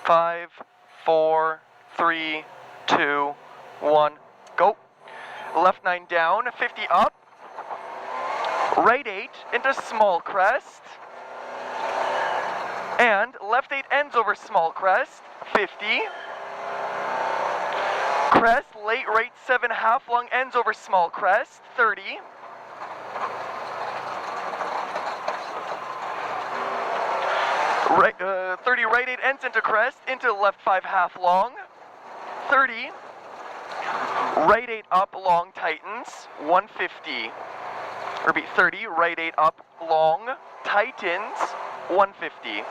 5, 4, 3, 2, 1, go. Left 9 down, 50 up. Right 8 into small crest. And left 8 ends over small crest, 50. Crest, late right 7 half long ends over small crest, 30. Right, 30 right 8 ends into crest, into left 5 half long, 30. Right 8 up long tightens, 150. Repeat, 30, right 8 up long, tightens, 150.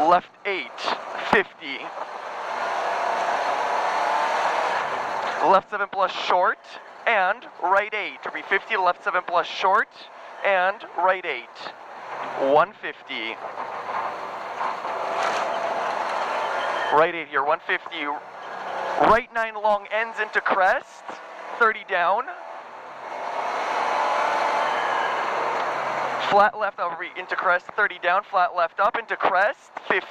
Left 8, 50. Left 7 plus short, and right 8. Repeat, 50, left 7 plus short, and right 8. 150. Right 8 here, 150. Right 9 long ends into crest, 30 down. Flat left over into crest, 30 down. Flat left up into crest, 50.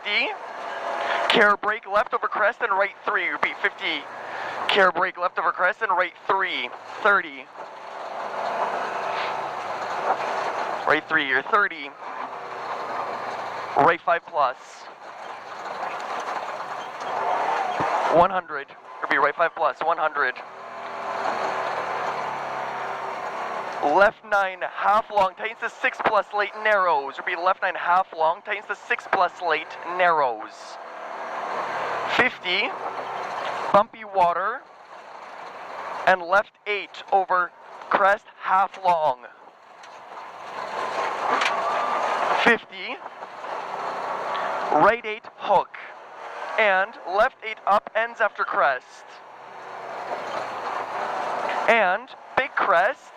Care brake left over crest and right 3. Repeat, 50. Care brake left over crest and right 3, 30. Right 3 here, 30. Right 5 plus. 100. Repeat, right 5 plus, 100. Left 9 half long, tightens to 6 plus late narrows. Repeat, left 9 half long, tightens to 6 plus late narrows. 50, bumpy water, and left 8 over crest half long. 50, right 8 hook, and left 8 up ends after crest. And big crest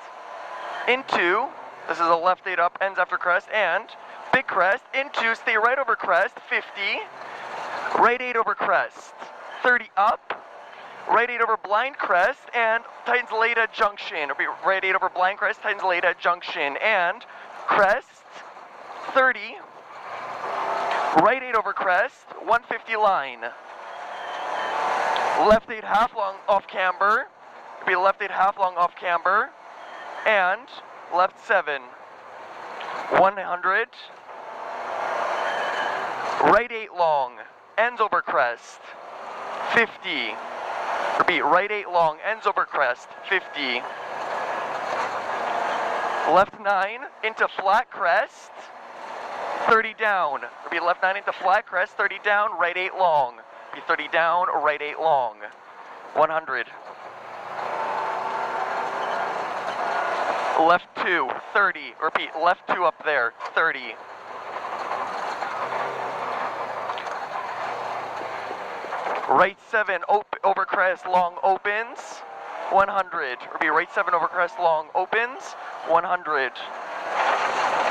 into, this is a left 8 up ends after crest, and big crest into, stay right over crest, 50, right 8 over crest, 30 up, right 8 over blind crest, and tightens late at junction. Right 8 over blind crest, tightens late at junction, and crest, 30, right 8 over crest, 150 line. Left 8 half long off camber, be left 8 half long off camber, and left 7, 100. Right 8 long, ends over crest, 50. Repeat, right 8 long, ends over crest, 50. Left 9 into flat crest, 30 down. Repeat, left 9 into flat crest, 30 down, right 8 long. Be 30 down, right 8 long, 100. Left 2, 30. Repeat, left 2 up there, 30. Right 7 over crest long opens, 100. Repeat, right 7 over crest long opens, 100.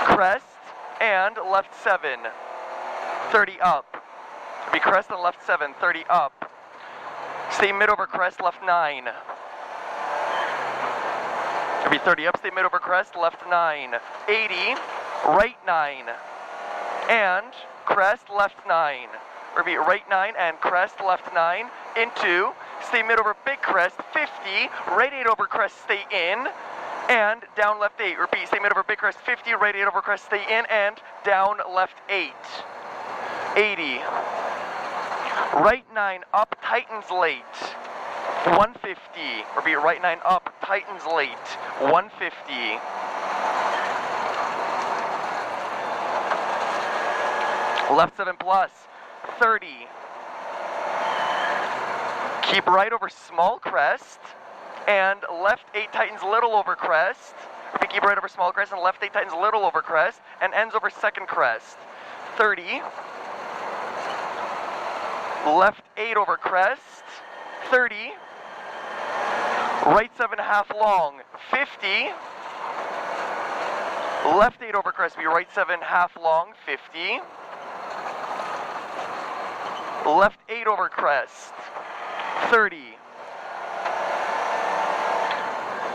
Crest and left 7, 30 up. Repeat, crest and left 7, 30 up. Stay mid over crest, left 9. Repeat, 30 up, stay mid over crest, left 9. 80, right 9. And crest, left 9. Repeat, right 9 and crest, left 9. Into, stay mid over big crest, 50. Right 8 over crest, stay in. And down left 8. Repeat, stay mid over big crest, 50. Right 8 over crest, stay in. And down left 8. 80. Right 9 up, tightens late. 150. Repeat, right 9 up, tightens late. 150. Left 7 plus, 30. Keep right over small crest, and left 8 tightens little over crest. Repeat, keep right over small crest, and left 8 tightens little over crest, and ends over second crest. 30. Left 8 over crest, 30. Right 7 half long, 50. Left 8 over crest, be right 7 half long, 50. Left 8 over crest, 30.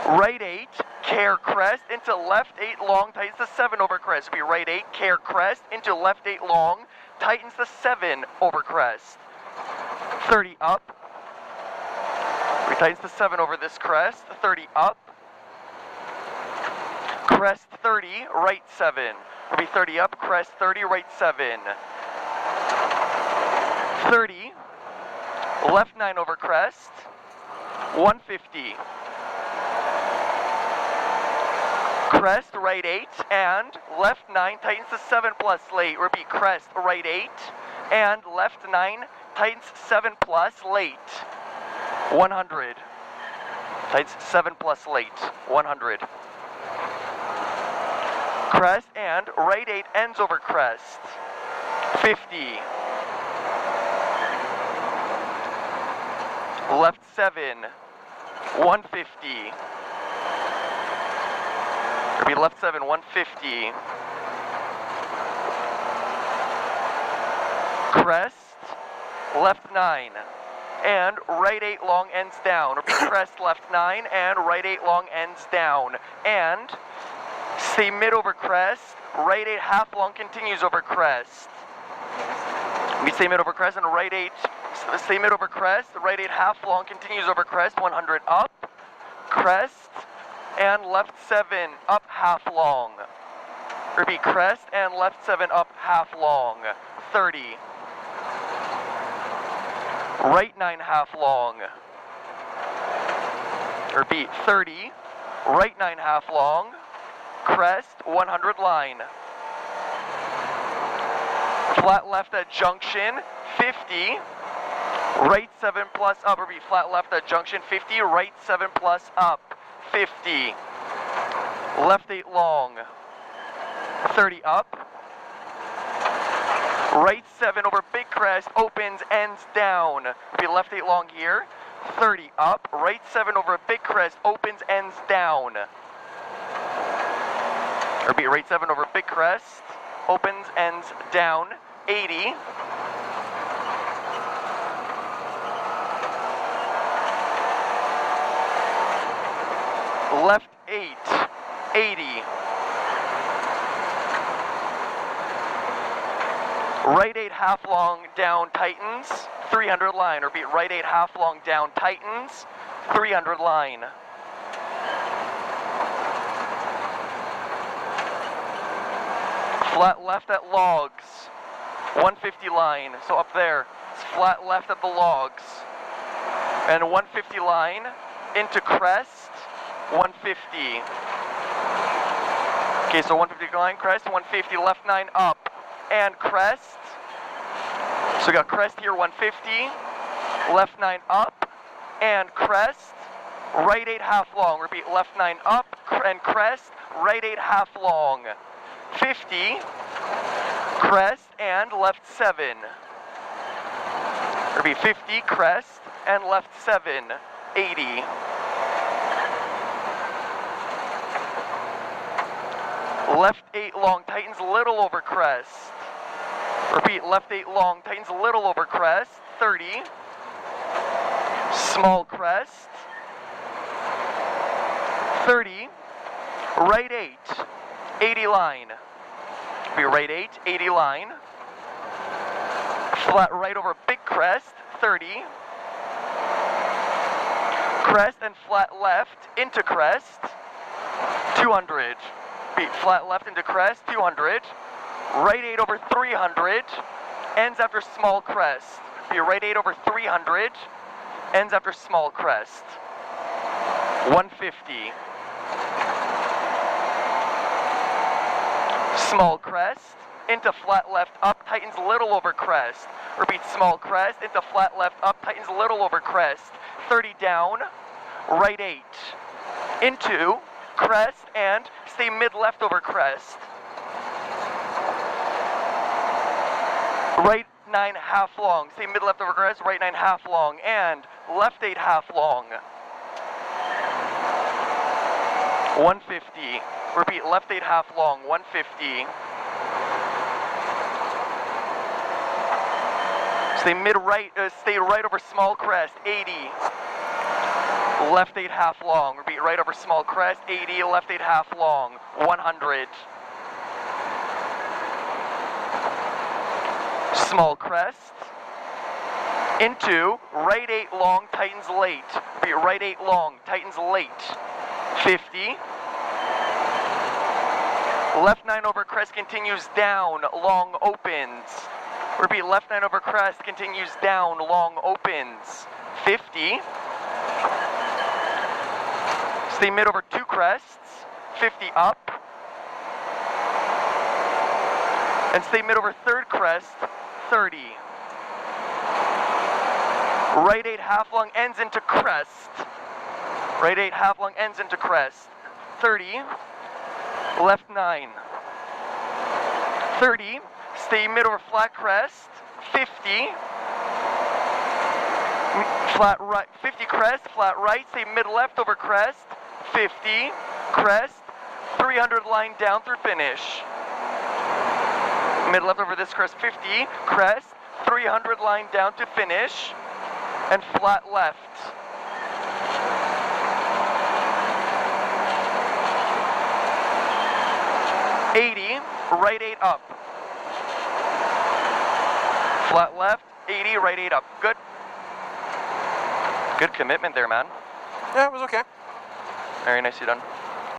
Right 8, care crest, into left 8 long, tightens the 7 over crest. It'll be right 8, care crest, into left 8 long, tightens the 7 over crest. 30 up. Tightens the 7 over this crest. 30 up. Crest 30, right 7. It'll be 30 up, crest 30, right 7. 30, left 9 over crest. 150. Crest, right 8, and left 9, tightens the 7 plus late. Repeat, crest, right 8, and left 9, tightens 7 plus late. 100. Tightens 7 plus late. 100. Crest and right 8 ends over crest. 50. Left 7. 150. Repeat, left 7, 150. Crest, left 9, and right 8 long ends down. Repeat, crest, left 9, and right 8 long ends down. And stay mid over crest, right 8 half long continues over crest. We stay mid over crest and right 8, stay mid over crest, right 8 half long continues over crest, 100 up, crest, and left 7 up half long. Repeat, crest and left 7 up half long. 30. Right 9 half long. Repeat, 30. Right 9 half long. Crest, 100 line. Flat left at junction, 50. Right 7 plus up. Repeat, flat left at junction, 50. Right 7 plus up. 50. Left 8 long. 30 up. Right 7 over big crest, opens, ends down. Be left 8 long here. 30 up. Right 7 over a big crest, opens, ends down. Or be right 7 over big crest, opens, ends down. 80. Left 8, 80. Right 8 half long down tightens, 300 line. Repeat, right 8 half long down tightens, 300 line. Flat left at logs, 150 line. So up there, it's flat left at the logs. And 150 line into crest, 150. Okay, so 150 line, crest, 150, left 9 up, and crest. So we got crest here, 150, left 9 up, and crest, right 8 half long. Repeat, left 9 up, and crest, right 8 half long. 50, crest, and left 7. Repeat, 50, crest, and left 7. 80. Left 8 long, tightens little over crest. Repeat, left 8 long, tightens little over crest. 30. Small crest. 30. Right 8. 80 line. Be right 8, 80 line. Flat right over big crest. 30. Crest and flat left into crest. 200. Flat left into crest, 200. Right 8 over 300. Ends after small crest. Be right 8 over 300. Ends after small crest. 150. Small crest into flat left up, tightens little over crest. Repeat, small crest into flat left up, tightens little over crest. 30 down, right 8. Into crest and stay mid left over crest. Right 9 half long. Stay mid left over crest, right 9 half long. And left 8 half long. 150. Repeat, left 8 half long, 150. Stay mid right, stay right over small crest, 80. left 8 half long, repeat, right over small crest, 80, left 8 half long, 100. Small crest, into, right 8 long, tightens late, repeat, right 8 long, tightens late, 50. Left 9 over crest continues down, long opens. Repeat, left 9 over crest continues down, long opens. 50. Stay mid over 2 crests. 50 up. And stay mid over 3rd crest. 30. Right 8 half long ends into crest. Right 8 half long ends into crest. 30. Left 9. 30. Stay mid over flat crest. 50. Flat right. 50 crest. Flat right. Stay mid left over crest. 50. Crest. 300 line down through finish. Mid left over this crest. 50. Crest. 300 line down to finish. And flat left. Right 8 up. Flat left, 80, right 8 up. Good. Good commitment there, man. Yeah, it was okay. Very nicely done.